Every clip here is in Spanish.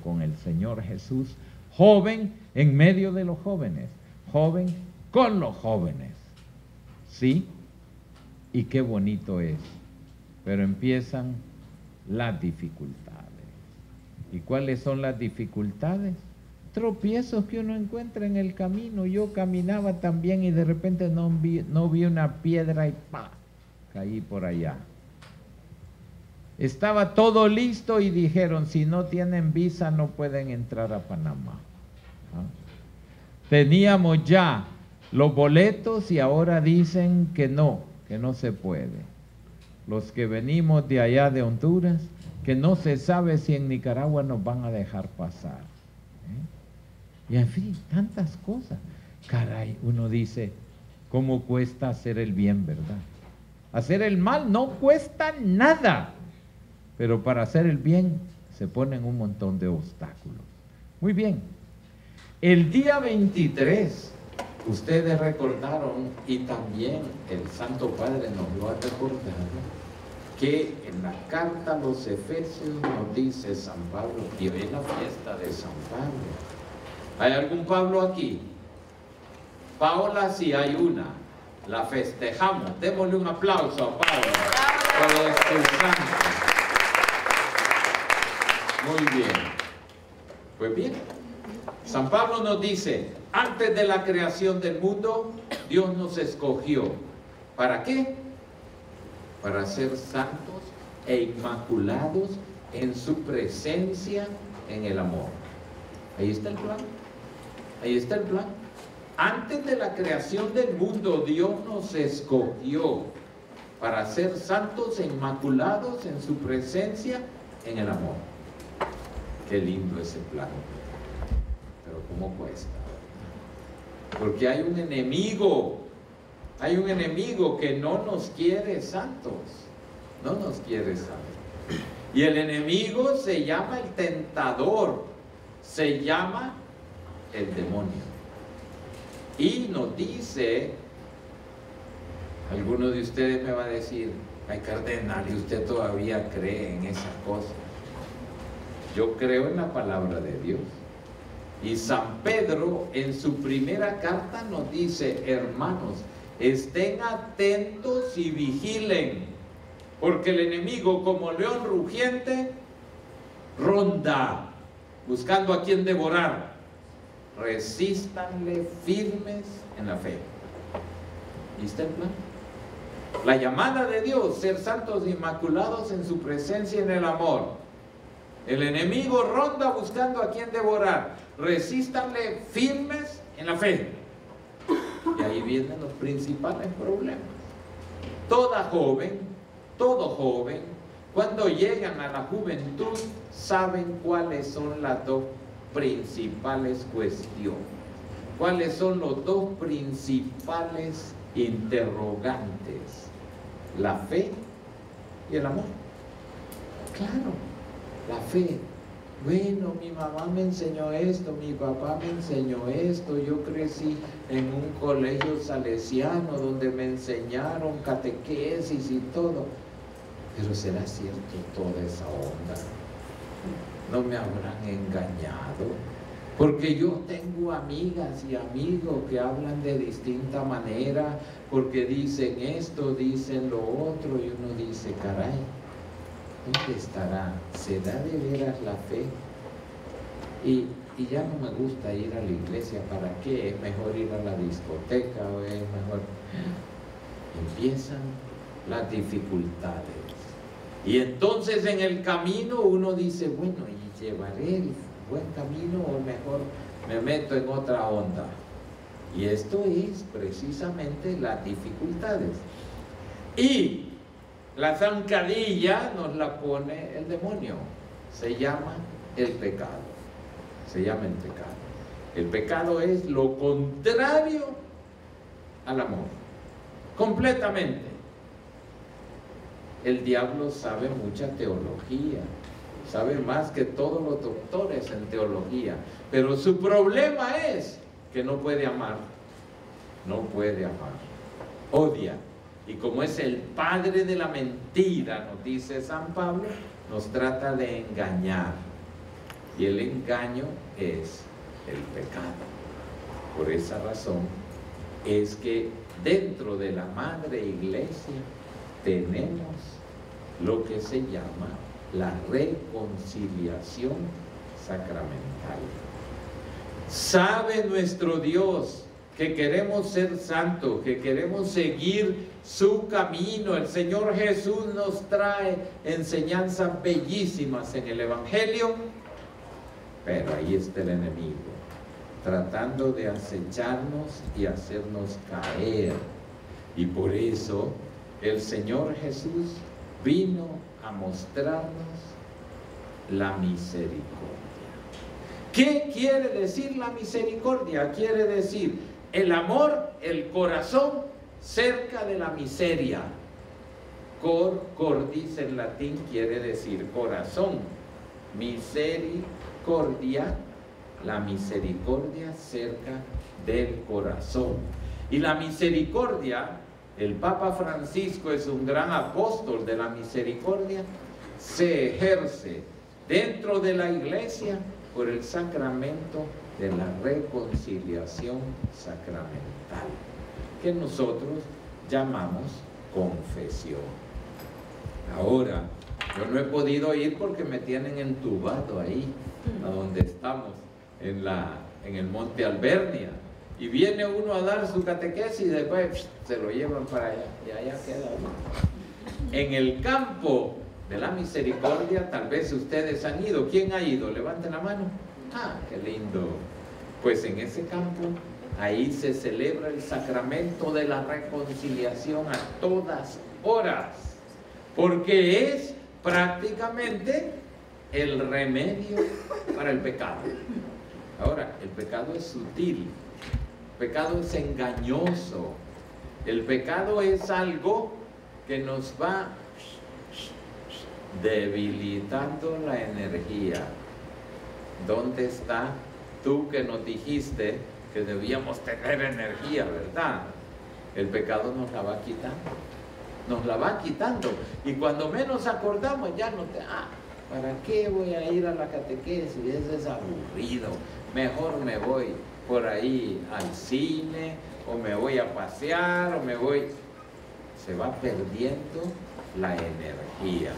con el Señor Jesús, joven en medio de los jóvenes, joven con los jóvenes. ¿Sí? Y qué bonito es. Pero empiezan las dificultades. ¿Y cuáles son las dificultades? Tropiezos que uno encuentra en el camino. Yo caminaba también y de repente no vi una piedra y ¡pa! Caí por allá. Estaba todo listo y dijeron, si no tienen visa no pueden entrar a Panamá. ¿Ah? Teníamos ya los boletos y ahora dicen que no se puede. Los que venimos de allá de Honduras, que no se sabe si en Nicaragua nos van a dejar pasar. Y en fin, tantas cosas. Caray, uno dice, ¿cómo cuesta hacer el bien, verdad? Hacer el mal no cuesta nada, pero para hacer el bien se ponen un montón de obstáculos. Muy bien, el día 23, ustedes recordaron, y también el Santo Padre nos lo ha recordado, que en la carta a los Efesios nos dice San Pablo, y hoy es la fiesta de San Pablo. ¿Hay algún Pablo aquí? Paola, sí hay una. La festejamos. Démosle un aplauso a Pablo por este santo. Muy bien. Pues bien, San Pablo nos dice, antes de la creación del mundo, Dios nos escogió. ¿Para qué? Para ser santos e inmaculados en su presencia en el amor. Ahí está el plan. Ahí está el plan. Antes de la creación del mundo, Dios nos escogió para ser santos e inmaculados en su presencia en el amor. Qué lindo ese plan. Pero ¿cómo cuesta? Porque hay un enemigo que no nos quiere santos. No nos quiere santos. Y el enemigo se llama el tentador. Se llama el demonio. Y nos dice, alguno de ustedes me va a decir, ay cardenal, ¿y usted todavía cree en esas cosas? Yo creo en la palabra de Dios. Y San Pedro en su primera carta nos dice, hermanos, estén atentos y vigilen, porque el enemigo como león rugiente ronda buscando a quien devorar. Resístanle firmes en la fe. ¿Viste el plan? La llamada de Dios, ser santos e inmaculados en su presencia en el amor. El enemigo ronda buscando a quien devorar. Resístanle firmes en la fe. Y ahí vienen los principales problemas. Todo joven, cuando llegan a la juventud, saben cuáles son las dos principales cuestiones. ¿Cuáles son los dos principales interrogantes? La fe y el amor. Claro, la fe. Bueno, mi mamá me enseñó esto, mi papá me enseñó esto, yo crecí en un colegio salesiano donde me enseñaron catequesis y todo. Pero ¿será cierto toda esa onda? ¿No me habrán engañado? Porque yo tengo amigas y amigos que hablan de distinta manera, porque dicen esto, dicen lo otro, y uno dice, caray, ¿dónde estará? ¿Será de veras la fe? Y ya no me gusta ir a la iglesia, ¿para qué? ¿Es mejor ir a la discoteca o es mejor? Empiezan las dificultades. Y entonces en el camino uno dice, bueno, ¿y llevaré el buen camino o mejor me meto en otra onda? Y esto es precisamente las dificultades. Y la zancadilla nos la pone el demonio. Se llama el pecado. Se llama el pecado. El pecado es lo contrario al amor. Completamente. El diablo sabe mucha teología, sabe más que todos los doctores en teología, pero su problema es que no puede amar, odia, y como es el padre de la mentira, nos dice San Pablo, nos trata de engañar. y el engaño es el pecado. Por esa razón es que dentro de la Madre Iglesia tenemos lo que se llama la reconciliación sacramental. Sabe nuestro Dios que queremos ser santos, que queremos seguir su camino. El Señor Jesús nos trae enseñanzas bellísimas en el Evangelio, pero ahí está el enemigo, tratando de acecharnos y hacernos caer. Y por eso el Señor Jesús vino a mostrarnos la misericordia. ¿Qué quiere decir la misericordia? Quiere decir el amor, el corazón cerca de la miseria. Cordis en latín quiere decir corazón. Misericordia, la misericordia cerca del corazón. Y la misericordia, el Papa Francisco es un gran apóstol de la misericordia, se ejerce dentro de la iglesia por el sacramento de la reconciliación sacramental, que nosotros llamamos confesión. Ahora, yo no he podido ir porque me tienen entubado ahí, a donde estamos, en el Monte Albernia, y viene uno a dar su catequesis y después se lo llevan para allá, y allá queda uno. En el campo de la misericordia, tal vez ustedes han ido. ¿Quién ha ido? Levanten la mano. Ah, qué lindo. Pues en ese campo, ahí se celebra el sacramento de la reconciliación a todas horas, porque es prácticamente el remedio para el pecado. Ahora, el pecado es sutil, el pecado es engañoso, el pecado es algo que nos va debilitando la energía. ¿Dónde está tú que nos dijiste que debíamos tener energía, verdad? El pecado nos la va quitando, nos la va quitando, y cuando menos acordamos ya no te... ¿para qué voy a ir a la catequesis? Eso es aburrido, mejor me voy por ahí al cine, o me voy a pasear, o me voy... Se va perdiendo la energía.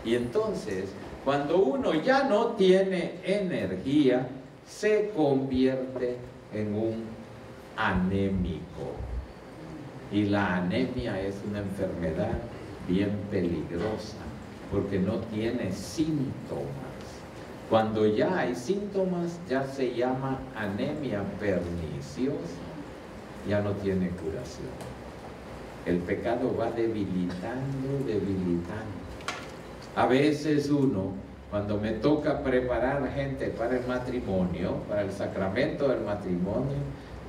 Y entonces, cuando uno ya no tiene energía, se convierte en un anémico. Y la anemia es una enfermedad bien peligrosa, porque no tiene síntomas. Cuando ya hay síntomas, ya se llama anemia perniciosa, ya no tiene curación. El pecado va debilitando, debilitando. A veces uno, cuando me toca preparar gente para el matrimonio, para el sacramento del matrimonio,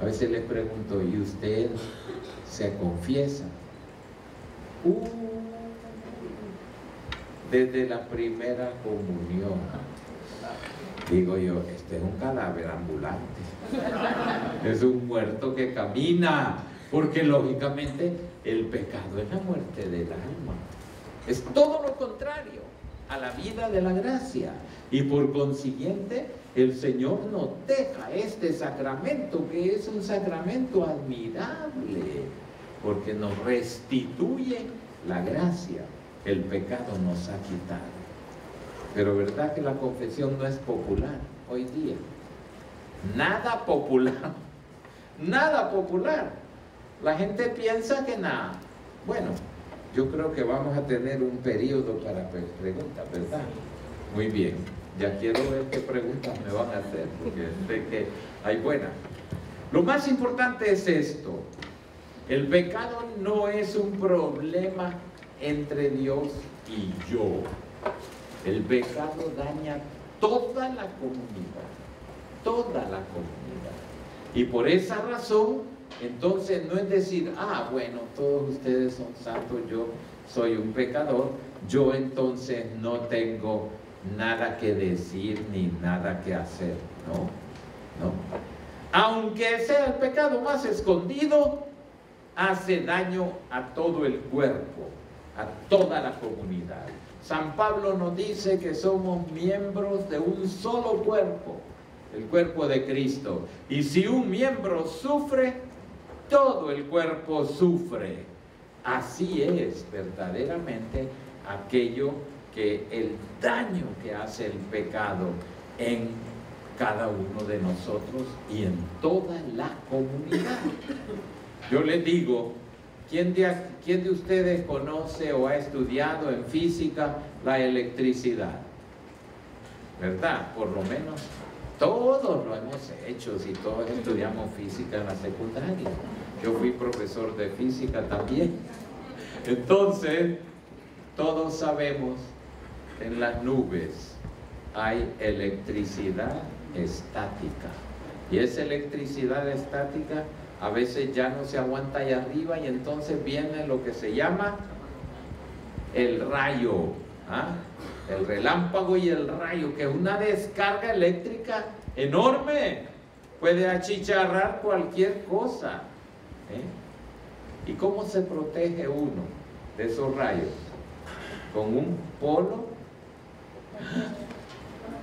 a veces les pregunto, ¿y usted se confiesa? Desde la primera comunión. Digo yo, este es un cadáver ambulante, es un muerto que camina, porque lógicamente el pecado es la muerte del alma. Es todo lo contrario a la vida de la gracia. Y por consiguiente, el Señor nos deja este sacramento, que es un sacramento admirable, porque nos restituye la gracia. El pecado nos ha quitado. Pero verdad que la confesión no es popular hoy día. Nada popular. Nada popular. La gente piensa que nada. Bueno, yo creo que vamos a tener un periodo para preguntas, ¿verdad? Muy bien. Ya quiero ver qué preguntas me van a hacer, porque sé que hay buenas. Lo más importante es esto. El pecado no es un problema entre Dios y yo. El pecado daña toda la comunidad. Toda la comunidad. Y por esa razón, entonces no es decir, bueno, todos ustedes son santos, yo soy un pecador, yo entonces no tengo nada que decir ni nada que hacer. No, no. Aunque sea el pecado más escondido, hace daño a todo el cuerpo, a toda la comunidad. San Pablo nos dice que somos miembros de un solo cuerpo, el cuerpo de Cristo. Y si un miembro sufre, todo el cuerpo sufre. Así es verdaderamente aquello que el daño que hace el pecado en cada uno de nosotros y en toda la comunidad. Yo les digo, ¿quién de ustedes conoce o ha estudiado en física la electricidad? ¿Verdad? Por lo menos todos lo hemos hecho, si todos estudiamos física en la secundaria. Yo fui profesor de física también. Entonces, todos sabemos que en las nubes hay electricidad estática. Y esa electricidad estática a veces ya no se aguanta ahí arriba y entonces viene lo que se llama el rayo, el relámpago y el rayo, que es una descarga eléctrica enorme, puede achicharrar cualquier cosa. ¿Y cómo se protege uno de esos rayos? ¿Con un polo?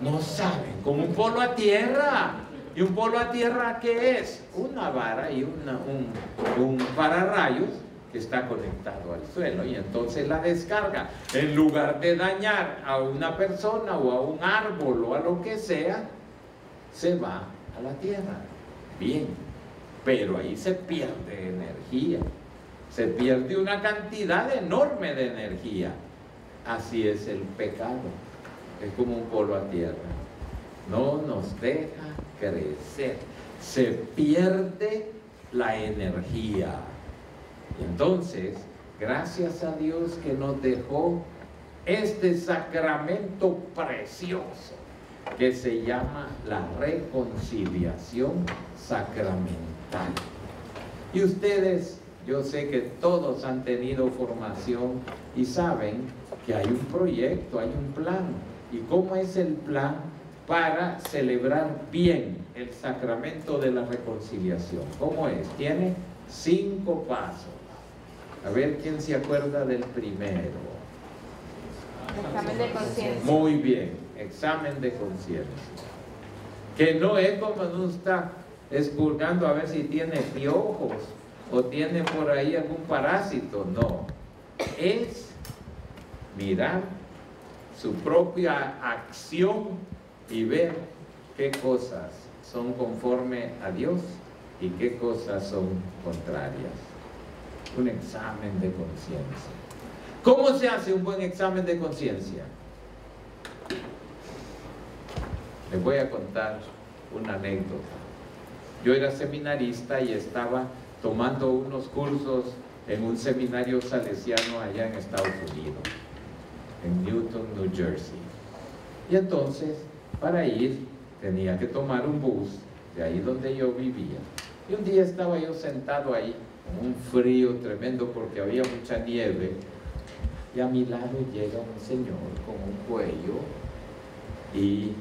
No saben, con un polo a tierra. ¿Y un polo a tierra qué es? Una vara y un pararrayos que está conectado al suelo, y entonces la descarga, en lugar de dañar a una persona o a un árbol o a lo que sea, se va a la tierra. Bien, pero ahí se pierde energía, se pierde una cantidad enorme de energía. Así es el pecado, es como un polo a tierra, no nos deja crecer, se pierde la energía. Y entonces, gracias a Dios que nos dejó este sacramento precioso que se llama la reconciliación sacramental. Y ustedes, yo sé que todos han tenido formación y saben que hay un proyecto, hay un plan. ¿Y cómo es el plan para celebrar bien el sacramento de la reconciliación? ¿Cómo es? Tiene 5 pasos. A ver quién se acuerda del primero. Examen de conciencia. Muy bien, examen de conciencia. Que no es como uno está expurgando a ver si tiene piojos o tiene por ahí algún parásito. No, es mirar su propia acción y ver qué cosas son conforme a Dios y qué cosas son contrarias. Un examen de conciencia. ¿Cómo se hace un buen examen de conciencia? Les voy a contar una anécdota. Yo era seminarista y estaba tomando unos cursos en un seminario salesiano allá en Estados Unidos, en Newton, New Jersey. Y entonces, para ir, tenía que tomar un bus de ahí donde yo vivía. Y un día estaba yo sentado ahí, con un frío tremendo porque había mucha nieve, y a mi lado llega un señor con un cuello y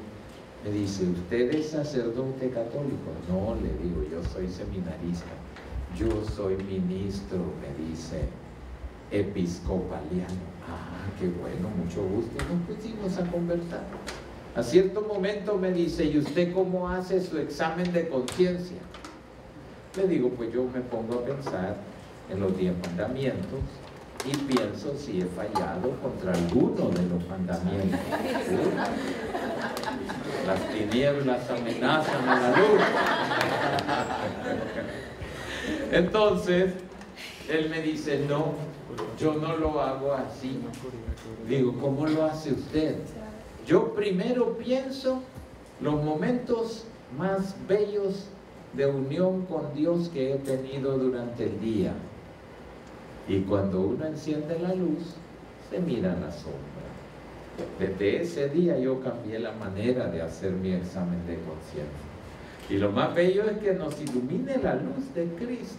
me dice: ¿usted es sacerdote católico? No, le digo, yo soy seminarista. Yo soy ministro, me dice, episcopaliano. Ah, qué bueno, mucho gusto. Y nos pusimos a conversar. A cierto momento me dice: ¿y usted cómo hace su examen de conciencia? Le digo: pues yo me pongo a pensar en los 10 mandamientos y pienso si he fallado contra alguno de los mandamientos. Las tinieblas amenazan a la luz. Entonces, él me dice: no, yo no lo hago así. Digo: ¿cómo lo hace usted? Yo primero pienso los momentos más bellos de unión con Dios que he tenido durante el día. Y cuando uno enciende la luz, se mira la sombra. Desde ese día yo cambié la manera de hacer mi examen de conciencia. Y lo más bello es que nos ilumine la luz de Cristo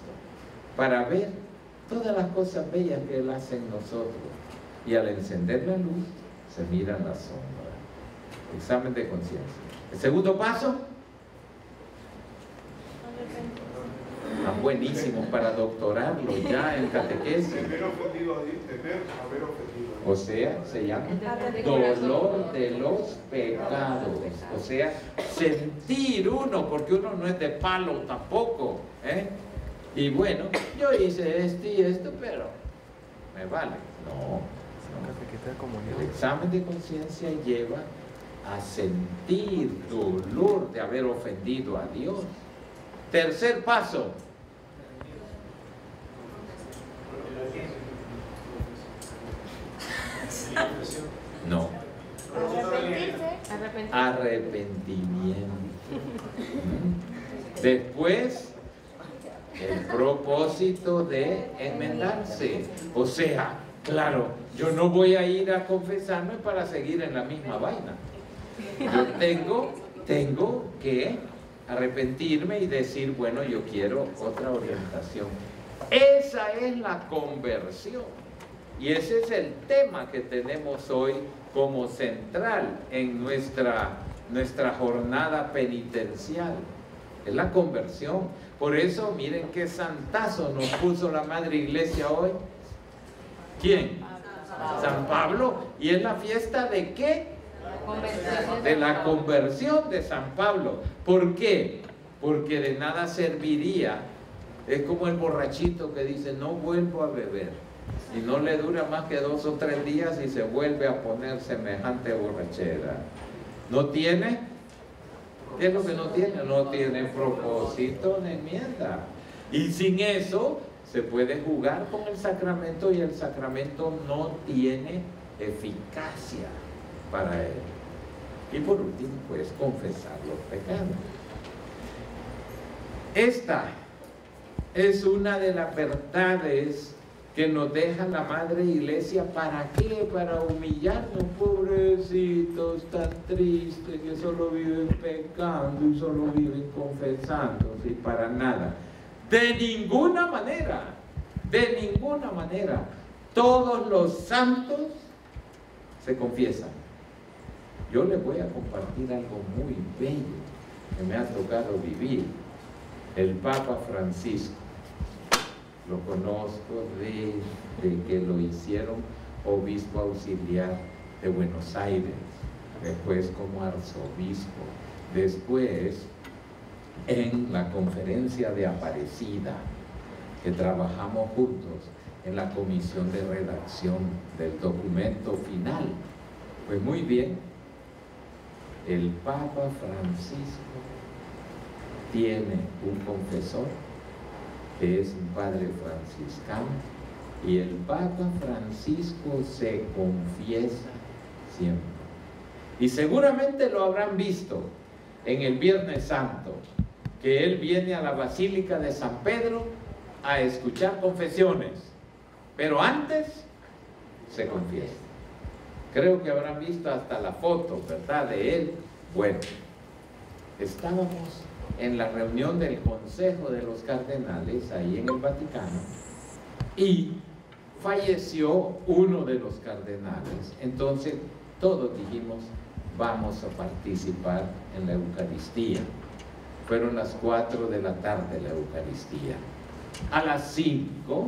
para ver todas las cosas bellas que Él hace en nosotros. Y al encender la luz, se mira la sombra. Examen de conciencia. El segundo paso, buenísimos para doctorarlo ya en catequesis. Temer ofendido a Dios, temer haber ofendido a Dios. O sea, se llama dolor de los pecados. O sea, sentir uno, porque uno no es de palo tampoco, ¿eh? Y bueno, yo hice esto y esto, pero me vale. No. El examen de conciencia lleva a sentir dolor de haber ofendido a Dios. Tercer paso. No. Arrepentimiento. Después, el propósito de enmendarse. O sea, claro, yo no voy a ir a confesarme para seguir en la misma vaina. Yo tengo que arrepentirme y decir, bueno, yo quiero otra orientación. Esa es la conversión. Y ese es el tema que tenemos hoy como central en nuestra jornada penitencial. Es la conversión. Por eso, miren qué santazo nos puso la Madre Iglesia hoy. ¿Quién? San Pablo. ¿Y es la fiesta de qué? De la conversión de San Pablo. ¿Por qué? Porque de nada serviría. Es como el borrachito que dice, no vuelvo a beber. Y no le dura más que 2 o 3 días y se vuelve a poner semejante borrachera. ¿No tiene? ¿Qué es lo que no tiene? No tiene propósito ni enmienda. Y sin eso se puede jugar con el sacramento y el sacramento no tiene eficacia para él. Y por último, pues confesar los pecados. Esta es una de las verdades que nos deja la Madre Iglesia. ¿Para qué? Para humillarnos, pobrecitos, tan tristes, que solo viven pecando y solo viven confesándose, y para nada. De ninguna manera, todos los santos se confiesan. Yo les voy a compartir algo muy bello que me ha tocado vivir. El Papa Francisco. Lo conozco de que lo hicieron obispo auxiliar de Buenos Aires, después como arzobispo, después en la conferencia de Aparecida, que trabajamos juntos en la comisión de redacción del documento final. Pues muy bien, el Papa Francisco tiene un confesor que es un padre franciscano, y el Papa Francisco se confiesa siempre. Y seguramente lo habrán visto en el Viernes Santo, que él viene a la Basílica de San Pedro a escuchar confesiones, pero antes se confiesa. Creo que habrán visto hasta la foto, ¿verdad?, de él. Bueno, estábamos en la reunión del Consejo de los Cardenales ahí en el Vaticano y falleció uno de los cardenales. Entonces todos dijimos, vamos a participar en la Eucaristía. Fueron las 4 de la tarde la Eucaristía. A las 5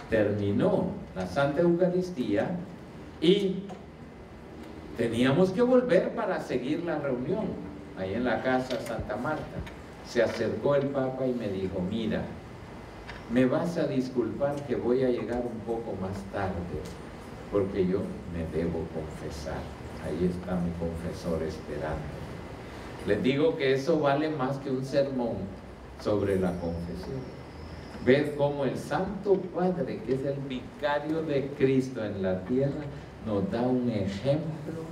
terminó la Santa Eucaristía y teníamos que volver para seguir la reunión ahí en la casa Santa Marta. Se acercó el Papa y me dijo, mira, me vas a disculpar que voy a llegar un poco más tarde, porque yo me debo confesar. Ahí está mi confesor esperando. Les digo que eso vale más que un sermón sobre la confesión. Ver cómo el Santo Padre, que es el vicario de Cristo en la tierra, nos da un ejemplo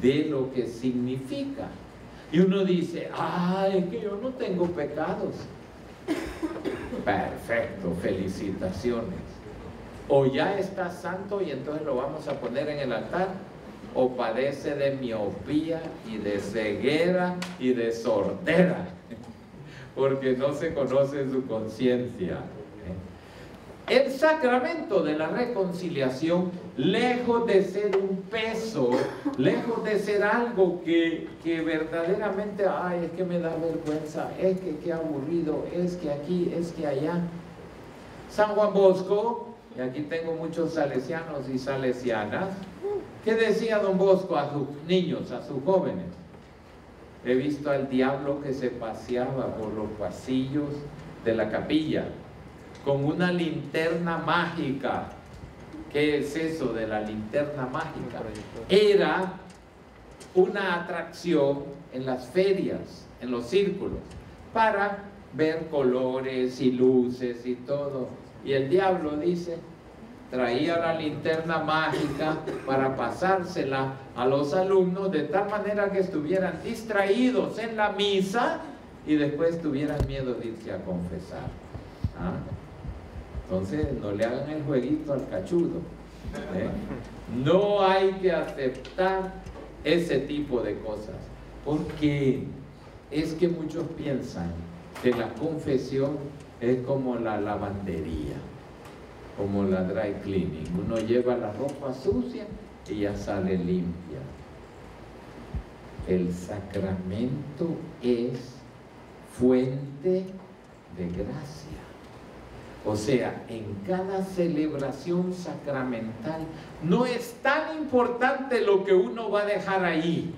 de lo que significa. Y uno dice, es que yo no tengo pecados. Perfecto, felicitaciones. O ya está santo y entonces lo vamos a poner en el altar, o padece de miopía y de ceguera y de sordera, porque no se conoce su conciencia. El sacramento de la reconciliación, lejos de ser un peso, lejos de ser algo que verdaderamente, ay, es que me da vergüenza, es que qué aburrido, es que aquí, es que allá. San Juan Bosco, y aquí tengo muchos salesianos y salesianas, ¿qué decía don Bosco a sus niños, a sus jóvenes? He visto al diablo que se paseaba por los pasillos de la capilla con una linterna mágica. ¿Qué es eso de la linterna mágica? Era una atracción en las ferias, en los círculos, para ver colores y luces y todo. Y el diablo, dice, traía la linterna mágica para pasársela a los alumnos de tal manera que estuvieran distraídos en la misa y después tuvieran miedo de irse a confesar. ¿Ah? Entonces no le hagan el jueguito al cachudo, ¿eh? No hay que aceptar ese tipo de cosas, porque es que muchos piensan que la confesión es como la lavandería, como la dry cleaning. Uno lleva la ropa sucia y ya sale limpia. El sacramento es fuente de gracia. O sea, en cada celebración sacramental no es tan importante lo que uno va a dejar ahí,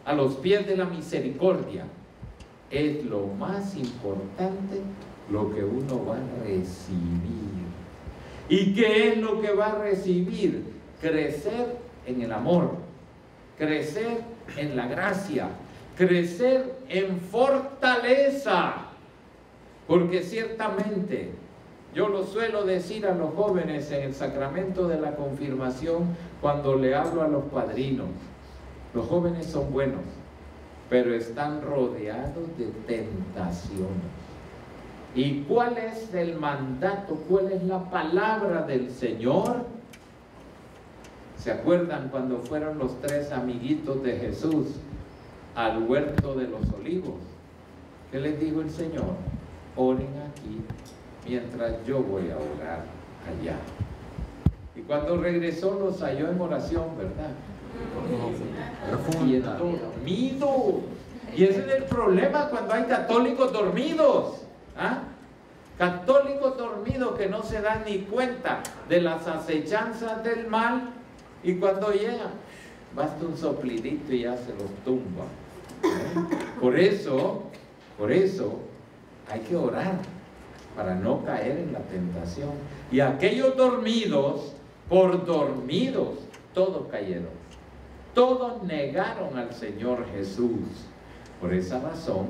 a los pies de la misericordia. Es lo más importante lo que uno va a recibir. ¿Y qué es lo que va a recibir? Crecer en el amor, crecer en la gracia, crecer en fortaleza. Porque ciertamente, yo lo suelo decir a los jóvenes en el sacramento de la confirmación cuando le hablo a los padrinos. Los jóvenes son buenos, pero están rodeados de tentaciones. ¿Y cuál es el mandato? ¿Cuál es la palabra del Señor? ¿Se acuerdan cuando fueron los 3 amiguitos de Jesús al huerto de los olivos? ¿Qué les dijo el Señor? Oren aquí mientras yo voy a orar allá. Y cuando regresó los halló en oración, ¿verdad? Y dormido. Y ese es el problema cuando hay católicos dormidos. ¿Ah? Católicos dormidos que no se dan ni cuenta de las acechanzas del mal, y cuando llegan, basta un soplidito y ya se los tumba. Por eso hay que orar para no caer en la tentación. Y aquellos dormidos, por dormidos, todos cayeron. Todos negaron al Señor Jesús. Por esa razón,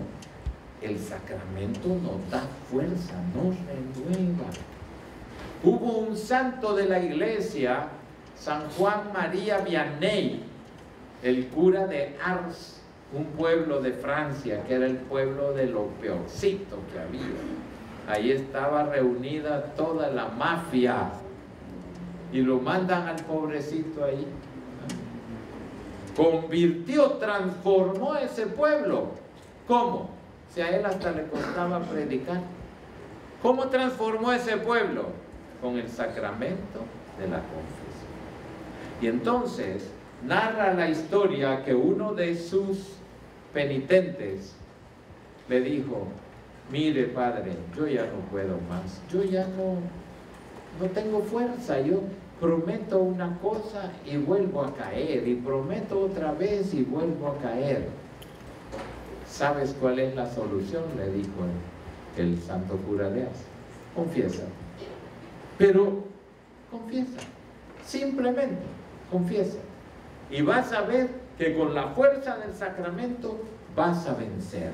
el sacramento nos da fuerza, nos renueva. Hubo un santo de la iglesia, San Juan María Vianney, el cura de Ars, un pueblo de Francia, que era el pueblo de lo peorcito que había. Ahí estaba reunida toda la mafia, y lo mandan al pobrecito ahí. Convirtió, transformó ese pueblo. ¿Cómo? Si a él hasta le costaba predicar. ¿Cómo transformó ese pueblo? Con el sacramento de la confesión. Y entonces narra la historia que uno de sus penitentes le dijo: mire, padre, yo ya no puedo más, yo ya no tengo fuerza, yo prometo una cosa y vuelvo a caer, y prometo otra vez y vuelvo a caer. ¿Sabes cuál es la solución?, le dijo el santo cura de Ars. Confiesa. Pero confiesa, simplemente confiesa, y vas a ver que con la fuerza del sacramento vas a vencer.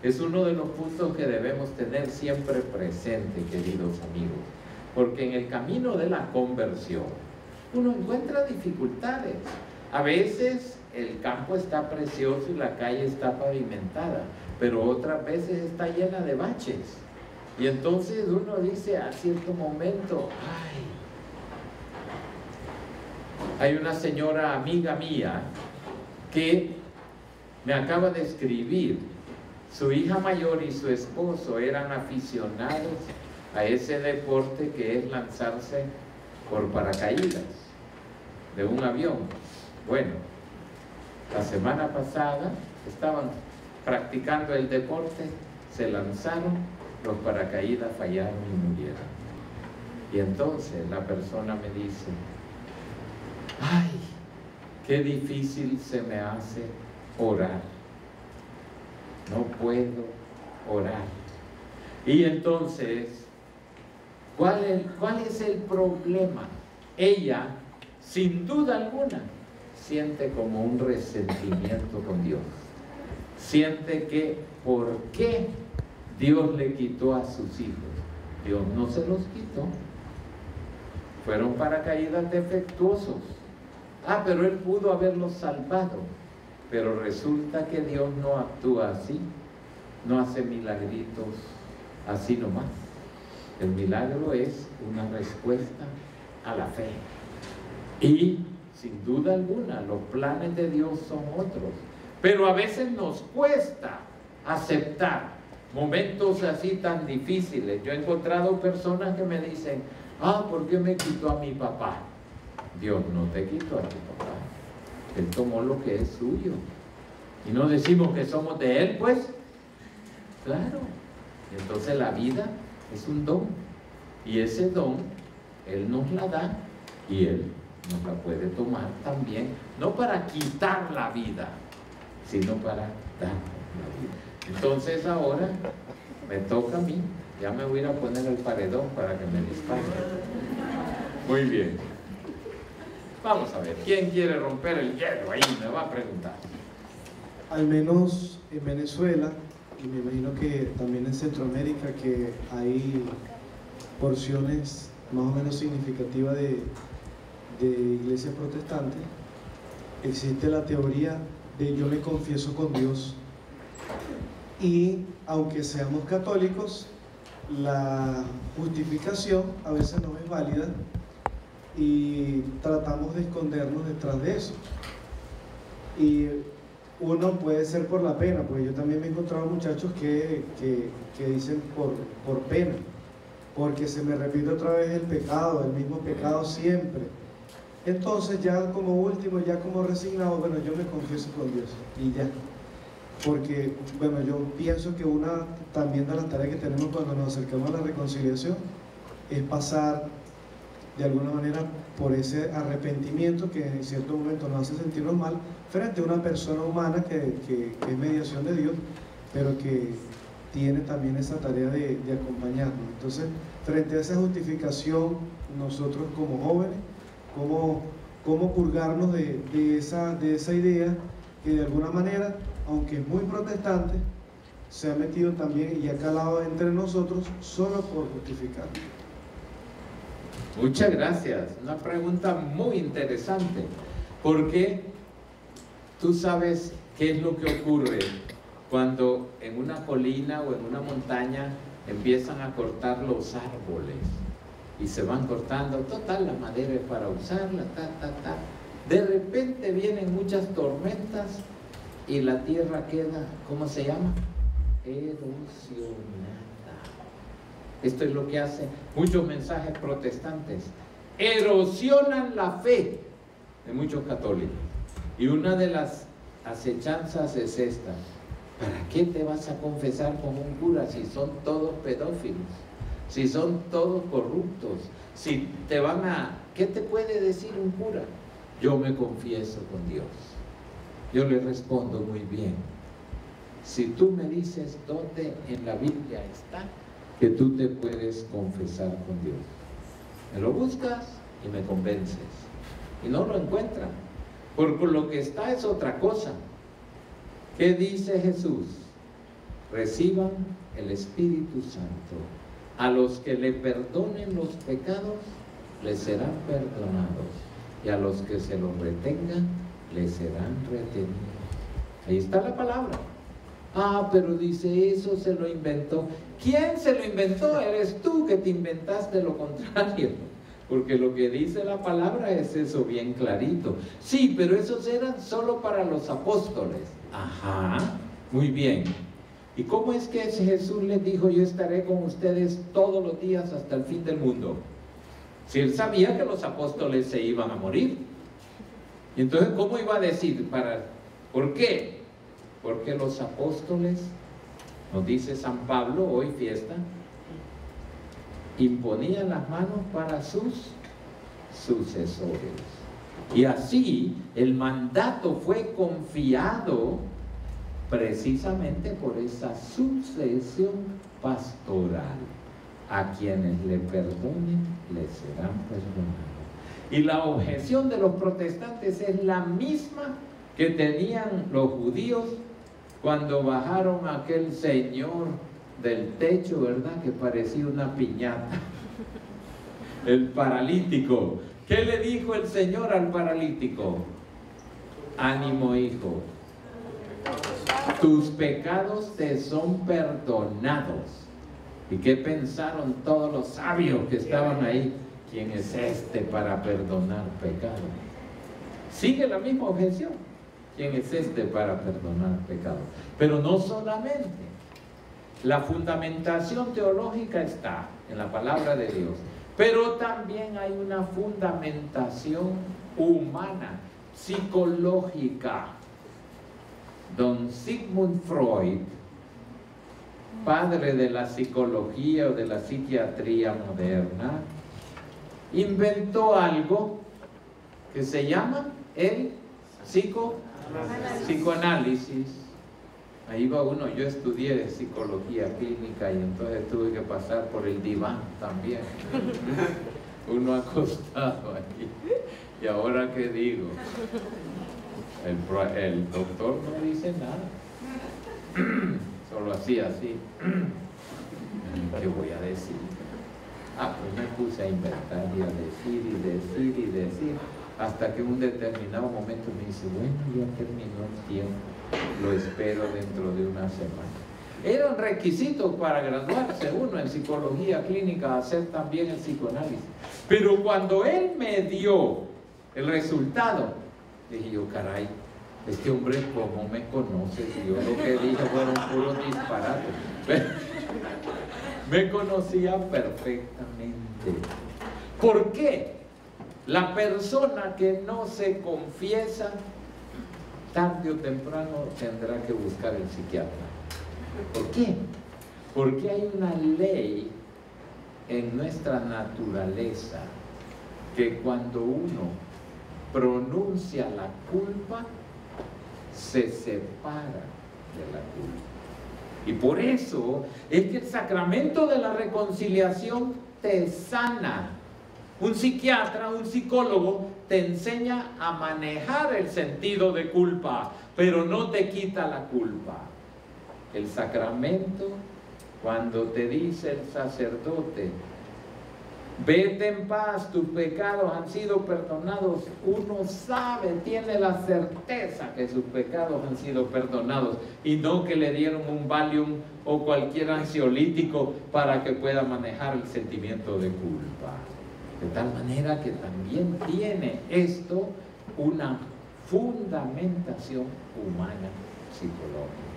Es uno de los puntos que debemos tener siempre presente, queridos amigos, porque en el camino de la conversión uno encuentra dificultades. A veces el campo está precioso y la calle está pavimentada, pero otras veces está llena de baches. Y entonces uno dice a cierto momento: hay una señora amiga mía que me acaba de escribir. Su hija mayor y su esposo eran aficionados a ese deporte que es lanzarse por paracaídas de un avión. Bueno, la semana pasada estaban practicando el deporte, se lanzaron, los paracaídas fallaron y murieron. Y entonces la persona me dice: ay, qué difícil se me hace orar, no puedo orar. Y entonces, ¿cuál es el problema? Ella, sin duda alguna, siente como un resentimiento con Dios. Siente que, ¿por qué Dios le quitó a sus hijos? Dios no se los quitó. Fueron paracaídas defectuosos. Ah, pero Él pudo haberlos salvado. Pero resulta que Dios no actúa así. No hace milagritos así nomás. El milagro es una respuesta a la fe. Y sin duda alguna, los planes de Dios son otros. Pero a veces nos cuesta aceptar momentos así tan difíciles. Yo he encontrado personas que me dicen: ah, ¿por qué me quitó a mi papá? Dios no te quitó a tu papá. Él tomó lo que es suyo. Y no decimos que somos de Él, pues. Claro. Y entonces la vida es un don. Y ese don, Él nos la da y Él nos la puede tomar también. No para quitar la vida, sino para dar la vida. Entonces ahora me toca a mí. Ya me voy a ir a poner el paredón para que me disparen. Muy bien. Vamos a ver, ¿quién quiere romper el hielo? Ahí me va a preguntar. Al menos en Venezuela, y me imagino que también en Centroamérica, que hay porciones más o menos significativas de iglesias protestantes, existe la teoría de yo me confieso con Dios. Y aunque seamos católicos, la justificación a veces no es válida y tratamos de escondernos detrás de eso. Y uno puede ser por la pena, porque yo también me he encontrado muchachos que dicen por pena, porque se me repite otra vez el pecado, el mismo pecado siempre. Entonces ya como último, ya como resignado, bueno, yo me confieso con Dios y ya. Porque, bueno, yo pienso que una también de las tareas que tenemos cuando nos acercamos a la reconciliación es pasar de alguna manera por ese arrepentimiento que en cierto momento nos hace sentirnos mal frente a una persona humana que es mediación de Dios, pero que tiene también esa tarea de acompañarnos. Entonces, frente a esa justificación, nosotros como jóvenes, ¿cómo purgarnos de esa idea que de alguna manera, aunque es muy protestante, se ha metido también y ha calado entre nosotros solo por justificar? Muchas gracias. Una pregunta muy interesante, porque tú sabes qué es lo que ocurre cuando en una colina o en una montaña empiezan a cortar los árboles y se van cortando. Total, la madera es para usarla, De repente vienen muchas tormentas y la tierra queda, ¿cómo se llama? Erosionada. Esto es lo que hacen muchos mensajes protestantes. Erosionan la fe de muchos católicos. Y una de las acechanzas es esta: ¿para qué te vas a confesar con un cura si son todos pedófilos? Si son todos corruptos, si te van a... ¿Qué te puede decir un cura? Yo me confieso con Dios. Yo le respondo muy bien. Si tú me dices dónde en la Biblia está que tú te puedes confesar con Dios, me lo buscas y me convences. Y no lo encuentran, porque lo que está es otra cosa. ¿Qué dice Jesús? Reciban el Espíritu Santo. A los que le perdonen los pecados, les serán perdonados. Y a los que se los retengan, les serán retenidos. Ahí está la palabra. Ah, pero dice, eso se lo inventó. ¿Quién se lo inventó? Eres tú que te inventaste lo contrario. Porque lo que dice la palabra es eso bien clarito. Sí, pero esos eran solo para los apóstoles. Ajá, muy bien. ¿Y cómo es que Jesús les dijo, yo estaré con ustedes todos los días hasta el fin del mundo? Si él sabía que los apóstoles se iban a morir. Y entonces, ¿cómo iba a decir? ¿Por qué? Porque los apóstoles, nos dice San Pablo, hoy fiesta, imponían las manos para sus sucesores. Y así el mandato fue confiado precisamente por esa sucesión pastoral. A quienes le perdonen, les serán perdonados. Y la objeción de los protestantes es la misma que tenían los judíos cuando bajaron a aquel señor del techo, ¿verdad? Que parecía una piñata. El paralítico. ¿Qué le dijo el Señor al paralítico? Ánimo, hijo. Tus pecados te son perdonados. ¿Y qué pensaron todos los sabios que estaban ahí? ¿Quién es este para perdonar pecados? Sigue la misma objeción. ¿Quién es este para perdonar pecados? Pero no solamente. La fundamentación teológica está en la palabra de Dios, pero también hay una fundamentación humana, psicológica. Don Sigmund Freud, padre de la psicología o de la psiquiatría moderna, inventó algo que se llama el psicoanálisis. Ahí va uno, yo estudié psicología clínica y entonces tuve que pasar por el diván también. Uno acostado aquí. ¿Y ahora qué digo? El doctor no dice nada. Solo así. ¿Qué voy a decir? Pues me puse a inventar y a decir, hasta que en un determinado momento me dice, bueno, ya terminó el tiempo, lo espero dentro de una semana. Era un requisito para graduarse uno en psicología clínica, hacer también el psicoanálisis. Pero cuando él me dio el resultado, dije yo, caray, este hombre cómo me conoce, si yo lo que dije fueron puros disparates. Me conocía perfectamente. ¿Por qué? La persona que no se confiesa, tarde o temprano tendrá que buscar el psiquiatra. ¿Por qué? Porque hay una ley en nuestra naturaleza que cuando uno pronuncia la culpa, se separa de la culpa. Y por eso es que el sacramento de la reconciliación te sana. Un psiquiatra, un psicólogo te enseña a manejar el sentido de culpa, pero no te quita la culpa. El sacramento, cuando te dice el sacerdote, vete en paz, tus pecados han sido perdonados, uno sabe, tiene la certeza que sus pecados han sido perdonados y no que le dieron un Valium o cualquier ansiolítico para que pueda manejar el sentimiento de culpa. De tal manera que también tiene esto una fundamentación humana psicológica.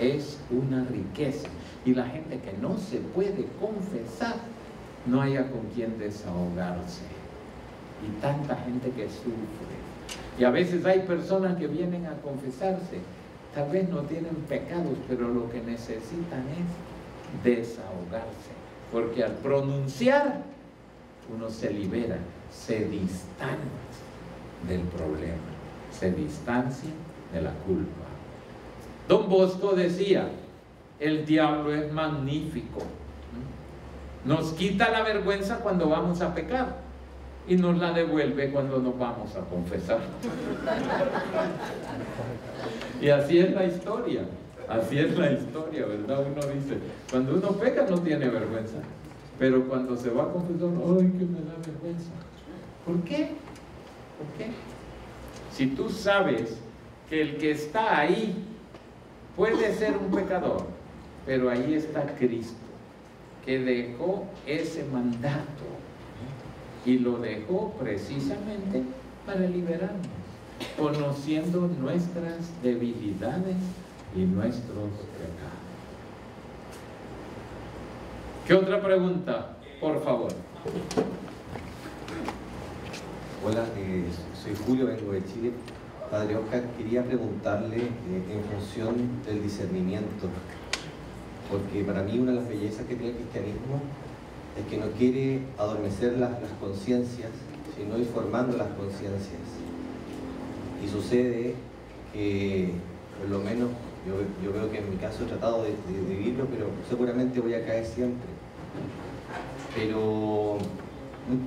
Es una riqueza. Y la gente que no se puede confesar, no haya con quien desahogarse. Y tanta gente que sufre. Y a veces hay personas que vienen a confesarse, tal vez no tienen pecados, pero lo que necesitan es desahogarse. Porque al pronunciar, uno se libera, se distancia del problema, se distancia de la culpa. Don Bosco decía, el diablo es magnífico. Nos quita la vergüenza cuando vamos a pecar y nos la devuelve cuando nos vamos a confesar. Y así es la historia, ¿verdad? Uno dice, cuando uno peca no tiene vergüenza, pero cuando se va a confesar, ¡ay, que me da vergüenza! ¿Por qué? ¿Por qué? Si tú sabes que el que está ahí puede ser un pecador, pero ahí está Cristo, que dejó ese mandato y lo dejó precisamente para liberarnos, conociendo nuestras debilidades y nuestros pecados. ¿Qué otra pregunta? Por favor. Hola, soy Julio, vengo de Chile. Padre Oscar, quería preguntarle en función del discernimiento, porque para mí una de las bellezas que tiene el cristianismo es que no quiere adormecer las conciencias, sino ir formando las conciencias. Y sucede que, por lo menos, yo veo que en mi caso he tratado de vivirlo, pero seguramente voy a caer siempre. Pero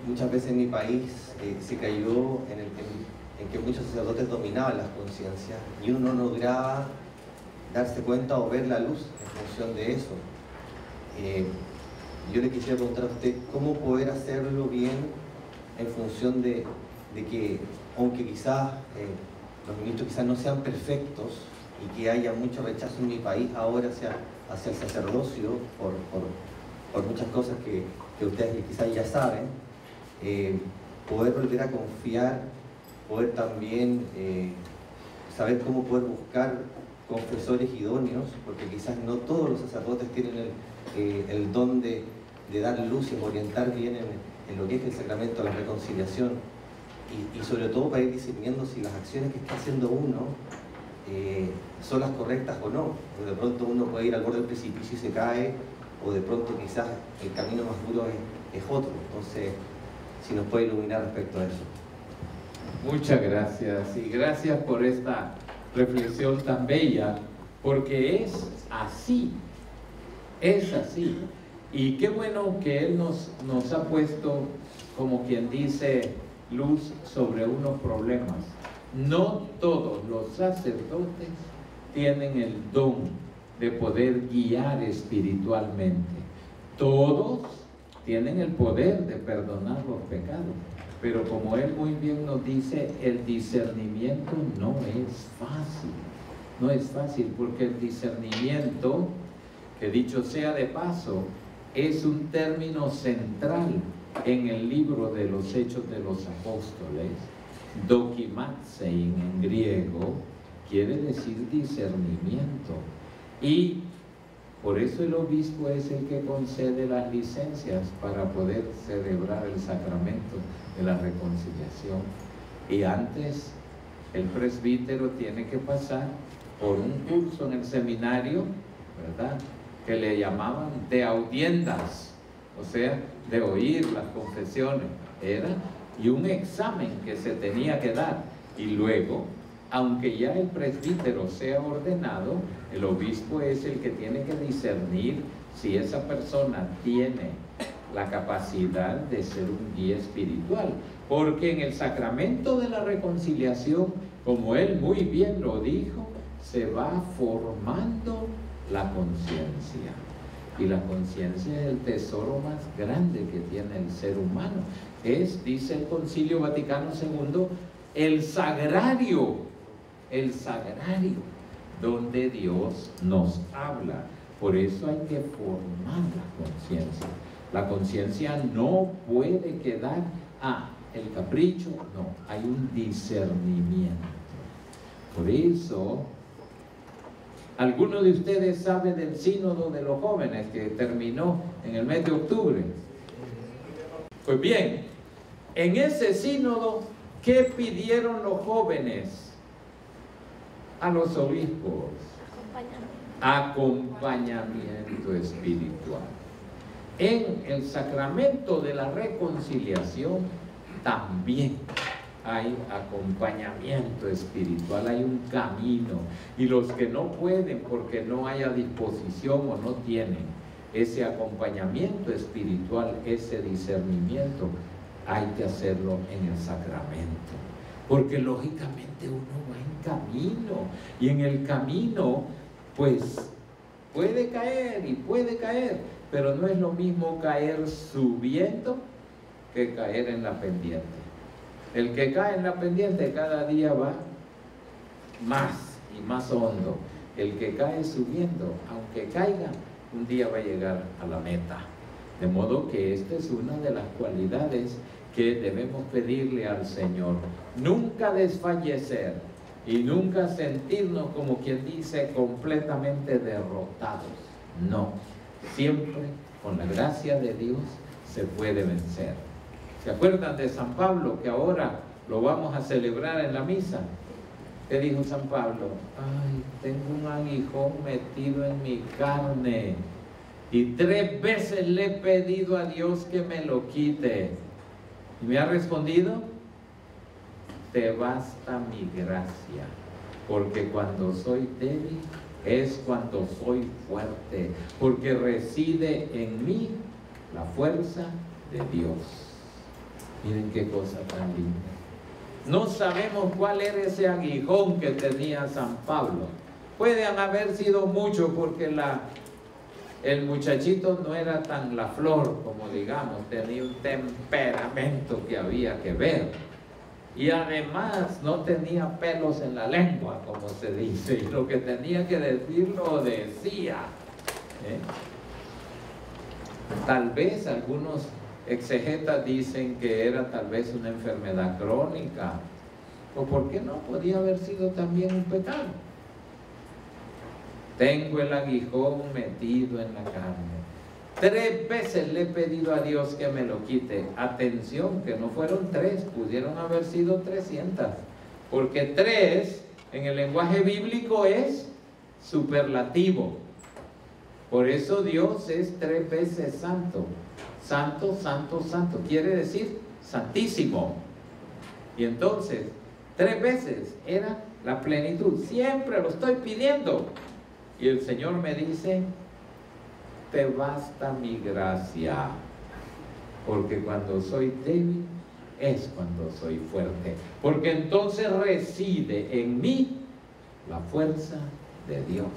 muchas veces en mi país se cayó en que muchos sacerdotes dominaban las conciencias y uno no lograba darse cuenta o ver la luz en función de eso. Yo le quisiera preguntar a usted cómo poder hacerlo bien en función de que, aunque quizás los ministros quizás no sean perfectos y que haya mucho rechazo en mi país ahora hacia el sacerdocio por muchas cosas que ustedes quizás ya saben, poder volver a confiar, poder también saber cómo poder buscar confesores idóneos, porque quizás no todos los sacerdotes tienen el don de dar luz y orientar bien en lo que es el sacramento de la reconciliación, y sobre todo para ir discerniendo si las acciones que está haciendo uno son las correctas o no, porque de pronto uno puede ir al borde del precipicio y se cae, o de pronto quizás el camino más duro es otro. Entonces, si nos puede iluminar respecto a eso. Muchas gracias, y gracias por esta reflexión tan bella, porque es así, y qué bueno que Él nos ha puesto, como quien dice, luz sobre unos problemas. No todos los sacerdotes tienen el don de poder guiar espiritualmente. Todos tienen el poder de perdonar los pecados, pero como Él muy bien nos dice, el discernimiento no es fácil, porque el discernimiento, que dicho sea de paso, es un término central en el libro de los Hechos de los Apóstoles. Dokimazein en griego quiere decir discernimiento, y por eso el obispo es el que concede las licencias para poder celebrar el sacramento de la reconciliación. Y antes el presbítero tiene que pasar por un curso en el seminario, ¿verdad?, que le llamaban de audiendas, o sea, de oír las confesiones, y un examen que se tenía que dar, y luego, aunque ya el presbítero sea ordenado, el obispo es el que tiene que discernir si esa persona tiene la capacidad de ser un guía espiritual, porque en el sacramento de la reconciliación, como él muy bien lo dijo, se va formando la conciencia, y la conciencia es el tesoro más grande que tiene el ser humano. Es, dice el Concilio Vaticano II, el sagrario donde Dios nos habla. Por eso hay que formar la conciencia. La conciencia no puede quedar el capricho, no, hay un discernimiento. Por eso, ¿alguno de ustedes sabe del sínodo de los jóvenes que terminó en el mes de octubre? Pues bien, en ese sínodo, ¿qué pidieron los jóvenes a los obispos? Acompañamiento espiritual. En el sacramento de la reconciliación también hay acompañamiento espiritual, hay un camino, y los que no pueden porque no haya disposición o no tienen ese acompañamiento espiritual, ese discernimiento, hay que hacerlo en el sacramento, porque lógicamente uno va en camino, y en el camino pues puede caer, pero no es lo mismo caer subiendo que caer en la pendiente. El que cae en la pendiente cada día va más y más hondo. El que cae subiendo, aunque caiga, un día va a llegar a la meta. De modo que esta es una de las cualidades que debemos pedirle al Señor. Nunca desfallecer y nunca sentirnos, como quien dice, completamente derrotados. No, siempre con la gracia de Dios se puede vencer. ¿Se acuerdan de San Pablo, que ahora lo vamos a celebrar en la misa? ¿Qué dijo San Pablo? Ay, tengo un aguijón metido en mi carne y 3 veces le he pedido a Dios que me lo quite. Y me ha respondido: te basta mi gracia, porque cuando soy débil es cuando soy fuerte, porque reside en mí la fuerza de Dios. Miren qué cosa tan linda. No sabemos cuál era ese aguijón que tenía San Pablo. Pueden haber sido muchos, porque el muchachito no era tan la flor como digamos, tenía un temperamento que había que ver. Y además no tenía pelos en la lengua, como se dice, y lo que tenía que decir lo decía. Tal vez algunos exegetas dicen que era tal vez una enfermedad crónica, o por qué no, podía haber sido también un pecado. Tengo el aguijón metido en la carne. 3 veces le he pedido a Dios que me lo quite. Atención, que no fueron 3, pudieron haber sido 300, porque 3 en el lenguaje bíblico es superlativo. Por eso Dios es 3 veces santo. Santo, santo, santo. Quiere decir santísimo. Y entonces, 3 veces era la plenitud. Siempre lo estoy pidiendo. Y el Señor me dice: te basta mi gracia, porque cuando soy débil es cuando soy fuerte, porque entonces reside en mí la fuerza de Dios.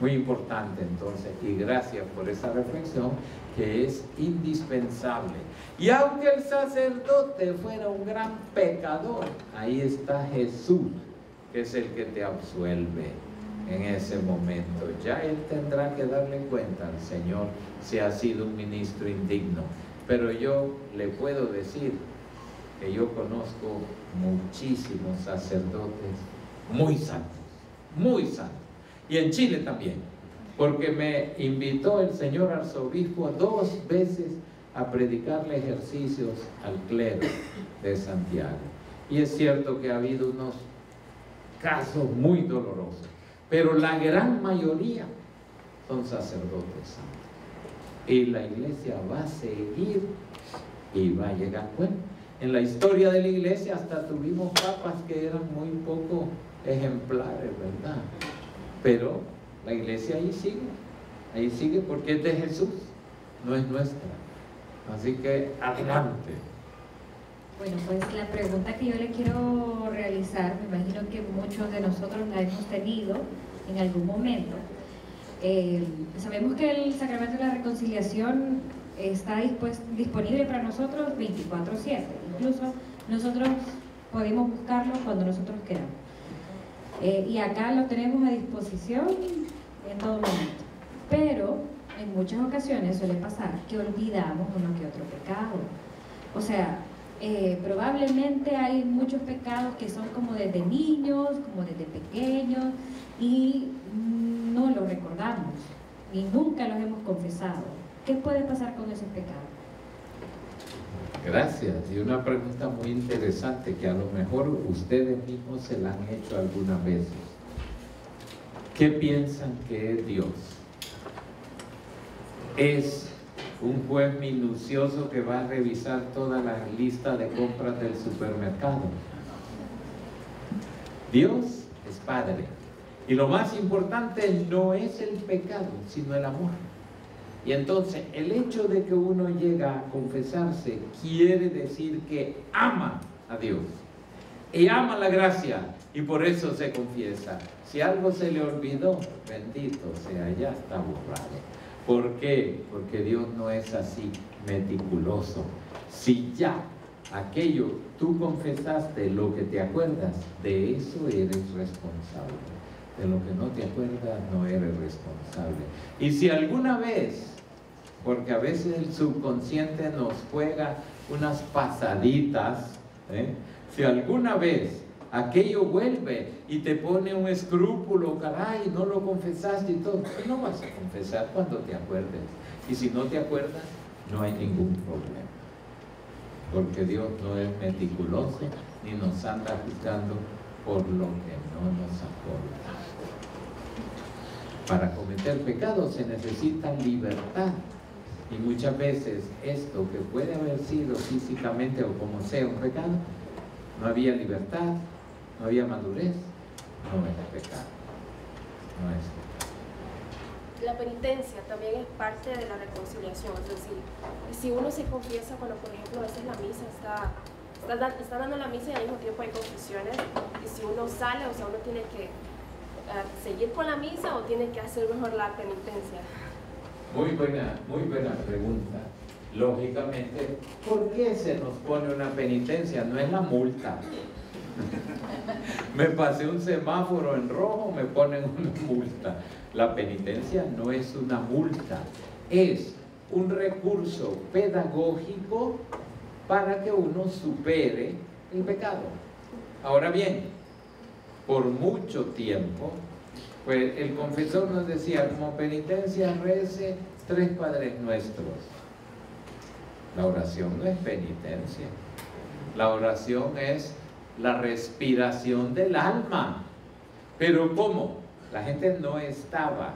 Muy importante entonces, y gracias por esa reflexión, que es indispensable. Y aunque el sacerdote fuera un gran pecador, ahí está Jesús, que es el que te absuelve en ese momento. Ya Él tendrá que darle cuenta al Señor si ha sido un ministro indigno. Pero yo le puedo decir que yo conozco muchísimos sacerdotes muy santos, muy santos. Y en Chile también, porque me invitó el señor arzobispo 2 veces a predicarle ejercicios al clero de Santiago. Y es cierto que ha habido unos casos muy dolorosos, pero la gran mayoría son sacerdotes santos. Y la iglesia va a seguir y va a llegar. Bueno, en la historia de la iglesia hasta tuvimos papas que eran muy poco ejemplares, ¿verdad? Pero la iglesia ahí sigue porque es de Jesús, no es nuestra. Así que adelante. Bueno, pues la pregunta que yo le quiero realizar, me imagino que muchos de nosotros la hemos tenido en algún momento. Sabemos que el sacramento de la reconciliación está disponible para nosotros 24/7. Incluso nosotros podemos buscarlo cuando nosotros queramos. Y acá lo tenemos a disposición en todo momento. Pero en muchas ocasiones suele pasar que olvidamos uno que otro pecado. O sea, probablemente hay muchos pecados que son como desde niños, como desde pequeños, y no los recordamos, y nunca los hemos confesado. ¿Qué puede pasar con esos pecados? Gracias. Y una pregunta muy interesante que a lo mejor ustedes mismos se la han hecho algunas veces. ¿Qué piensan que es Dios? ¿Es un juez minucioso que va a revisar toda la lista de compras del supermercado? Dios es Padre. Y lo más importante no es el pecado, sino el amor. Y entonces el hecho de que uno llega a confesarse quiere decir que ama a Dios y ama la gracia, y por eso se confiesa. Si algo se le olvidó, bendito sea, ya está borrado. ¿Por qué? Porque Dios no es así meticuloso. Si ya aquello tú confesaste, lo que te acuerdas, de eso eres responsable. De lo que no te acuerdas no eres responsable. Y si alguna vez, porque a veces el subconsciente nos juega unas pasaditas, si alguna vez aquello vuelve y te pone un escrúpulo, caray, no lo confesaste y todo, ¿qué no vas a confesar cuando te acuerdes? Y si no te acuerdas, no hay ningún problema. Porque Dios no es meticuloso ni nos anda juzgando por lo que no nos acordamos. Para cometer pecado se necesita libertad. Y muchas veces esto que puede haber sido físicamente o como sea un pecado, no había libertad, no había madurez, no es pecado. No es pecado. La penitencia también es parte de la reconciliación, es decir, si uno se confiesa cuando, por ejemplo, a veces la misa está dando la misa y al mismo tiempo hay confesiones, y si uno sale, o sea, uno tiene que seguir con la misa o tiene que hacer mejor la penitencia. Muy buena pregunta. Lógicamente, ¿por qué se nos pone una penitencia? No es la multa. Me pasé un semáforo en rojo, me ponen una multa. La penitencia no es una multa, es un recurso pedagógico para que uno supere el pecado. Ahora bien, por mucho tiempo, pues el confesor nos decía, como penitencia rece 3 Padres Nuestros. La oración no es penitencia, la oración es la respiración del alma. Pero ¿cómo? La gente no estaba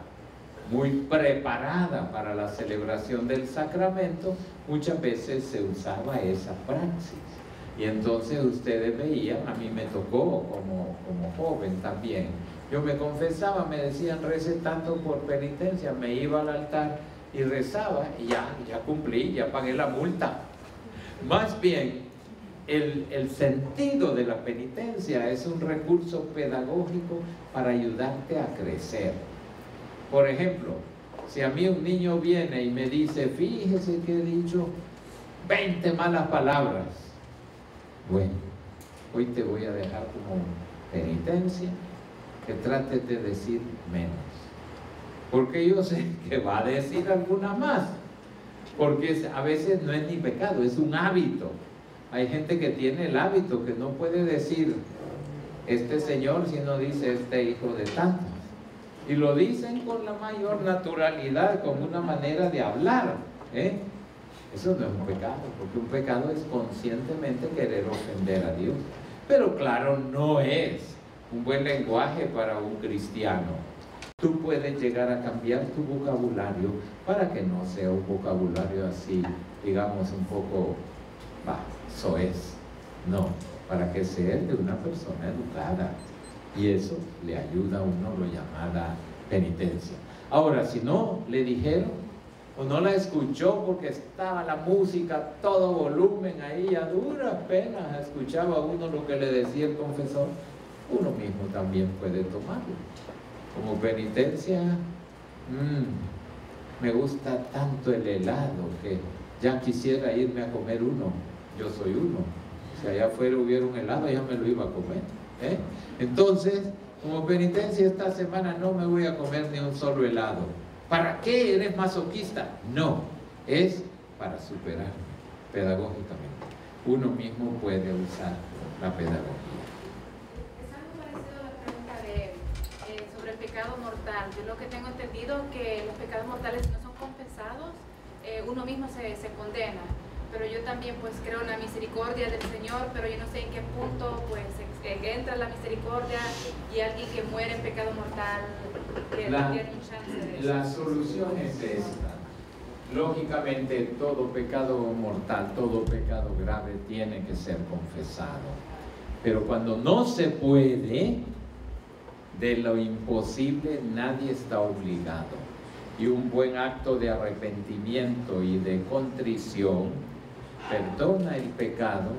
muy preparada para la celebración del sacramento, muchas veces se usaba esa praxis. Y entonces ustedes veían, a mí me tocó como joven también, yo me confesaba, me decían rece tanto por penitencia, me iba al altar y rezaba y ya cumplí, ya pagué la multa. Más bien, el sentido de la penitencia es un recurso pedagógico para ayudarte a crecer. Por ejemplo, si a mí un niño viene y me dice, fíjese que he dicho 20 malas palabras, bueno, hoy te voy a dejar como penitencia que trates de decir menos, porque yo sé que va a decir alguna más, porque a veces no es ni pecado, es un hábito. Hay gente que tiene el hábito que no puede decir este señor si no dice este hijo de tantos, y lo dicen con la mayor naturalidad, con una manera de hablar, Eso no es un pecado, porque un pecado es conscientemente querer ofender a Dios. Pero claro, no es un buen lenguaje para un cristiano. Tú puedes llegar a cambiar tu vocabulario para que no sea un vocabulario así, digamos, un poco soez. No, para que sea de una persona educada. Y eso le ayuda a uno lo llamada penitencia. Ahora, si no le dijeron o no la escuchó porque estaba la música a todo volumen ahí, a duras penas escuchaba uno lo que le decía el confesor, uno mismo también puede tomarlo como penitencia. Me gusta tanto el helado que ya quisiera irme a comer uno. Yo soy uno. Si allá afuera hubiera un helado, ya me lo iba a comer. Entonces, como penitencia, esta semana no me voy a comer ni un solo helado. ¿Para qué eres masoquista? No, es para superar pedagógicamente. Uno mismo puede usar la pedagogía. Es algo parecido a la pregunta sobre el pecado mortal. Yo lo que tengo entendido que los pecados mortales no son confesados, uno mismo se condena. Pero yo también pues creo en la misericordia del Señor, pero yo no sé en qué punto pues entra la misericordia y alguien que muere en pecado mortal que tiene un chance de eso. La solución es esta. Lógicamente todo pecado mortal, todo pecado grave tiene que ser confesado. Pero cuando no se puede, de lo imposible nadie está obligado. Y un buen acto de arrepentimiento y de contrición perdona el pecado,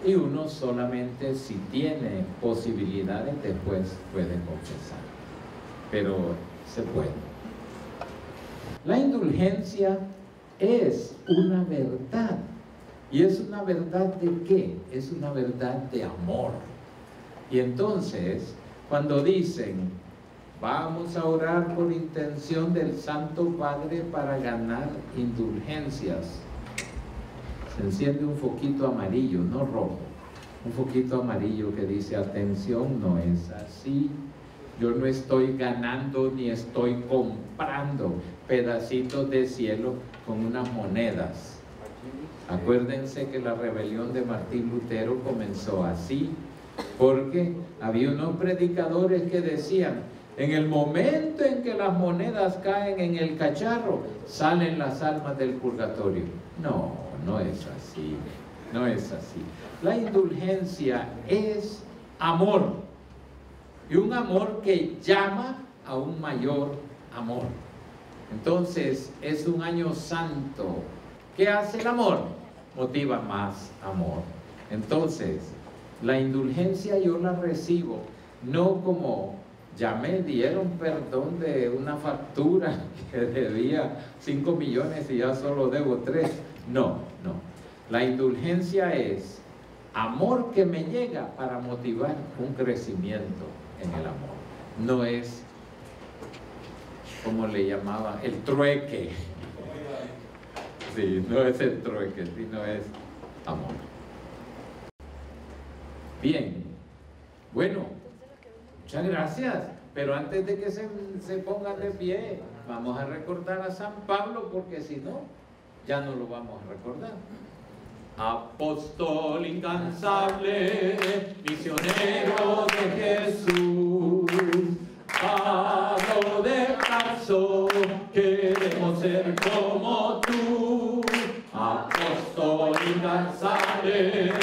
y uno solamente si tiene posibilidades después puede confesar, pero se puede. La indulgencia es una verdad. ¿Y es una verdad de qué? Es una verdad de amor. Y entonces, cuando dicen, vamos a orar por intención del Santo Padre para ganar indulgencias, se enciende un foquito amarillo, no rojo, un foquito amarillo que dice, atención, no es así. Yo no estoy ganando ni estoy comprando pedacitos de cielo con unas monedas. Acuérdense que la rebelión de Martín Lutero comenzó así, porque había unos predicadores que decían: en el momento en que las monedas caen en el cacharro, salen las almas del purgatorio. No, no es así, no es así. La indulgencia es amor, y un amor que llama a un mayor amor. Entonces, es un año santo. ¿Qué hace el amor? Motiva más amor. Entonces, la indulgencia yo la recibo, no como ya me dieron perdón de una factura que debía 5 millones y ya solo debo 3. No, no. La indulgencia es amor que me llega para motivar un crecimiento en el amor. No es, como le llamaba, el trueque. Sí, no es el trueque, sino es amor. Bien, bueno, muchas gracias. Pero antes de que se pongan de pie, vamos a recordar a San Pablo, porque si no, ya no lo vamos a recordar. Apóstol incansable, misionero de Jesús, Pablo de Tarso, queremos ser como tú. Apóstol incansable,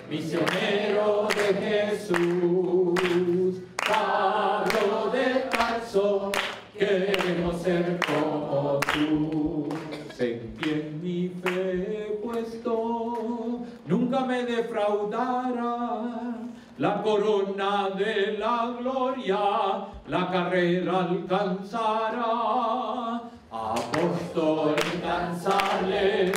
misionero de Jesús, Pablo de Tarso, queremos ser como tú. Sé en quien mi fe he puesto, nunca me defraudará. La corona de la gloria, la carrera alcanzará. Apóstol incansable,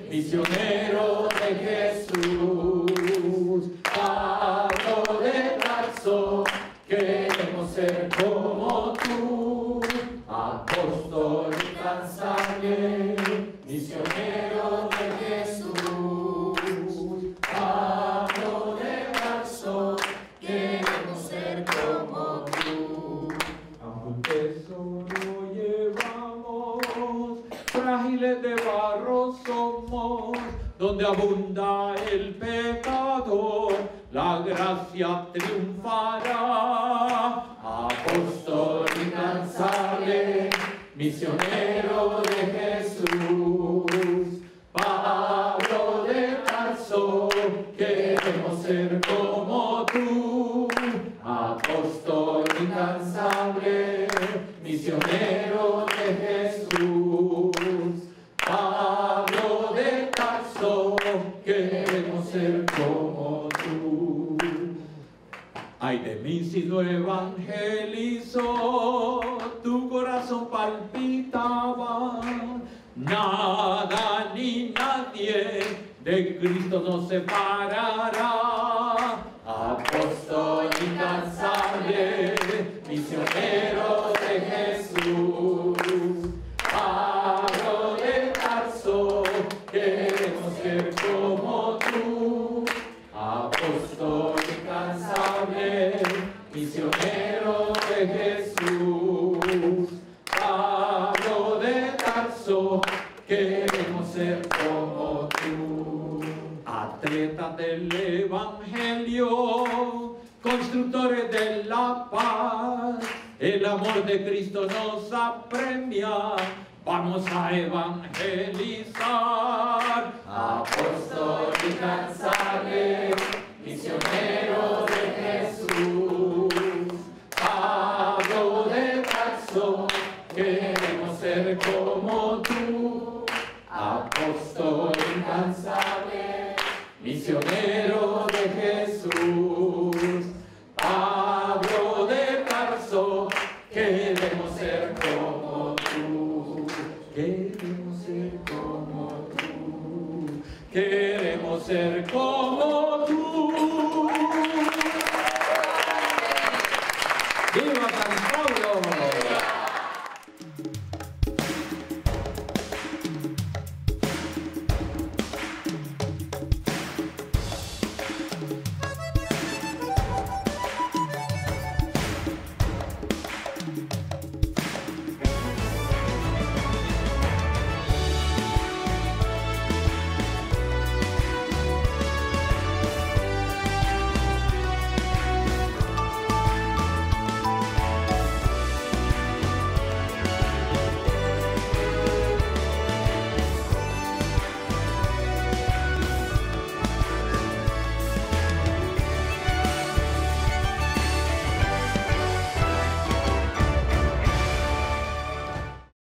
misionero de Jesús, Pablo de Tarso, queremos ser como tú. Apóstol incansable, misionero de Jesús, Pablo de Tarso, queremos ser como tú. Aunque un tesoro llevamos, frágiles de barro somos, donde abunda el pecado, la gracia triunfará. Apóstol incansable, misionero de Jesús, Pablo de Tarso, queremos ser como tú. Apóstol incansable, misionero de Jesús, Pablo de Tarso, queremos ser como tú. Ay de mí si no evangelizó, tu corazón palpitaba. Nada ni nadie de Cristo nos separará. Apóstol incansable, misionero de Jesús, Pablo de Tarso, queremos ser como tú. Apóstol incansable, misionero de Jesús, Pablo de Tarso, queremos ser como tú. Atletas del Evangelio, constructores de la paz, el amor de Cristo nos apremia, vamos a evangelizar. Apóstol incansable, misionero de Jesús, Pablo de Tarso, queremos ser como tú. Apóstol incansable, misionero de Jesús, Pablo de Tarso, queremos ser como tú. Queremos ser como tú. Queremos ser como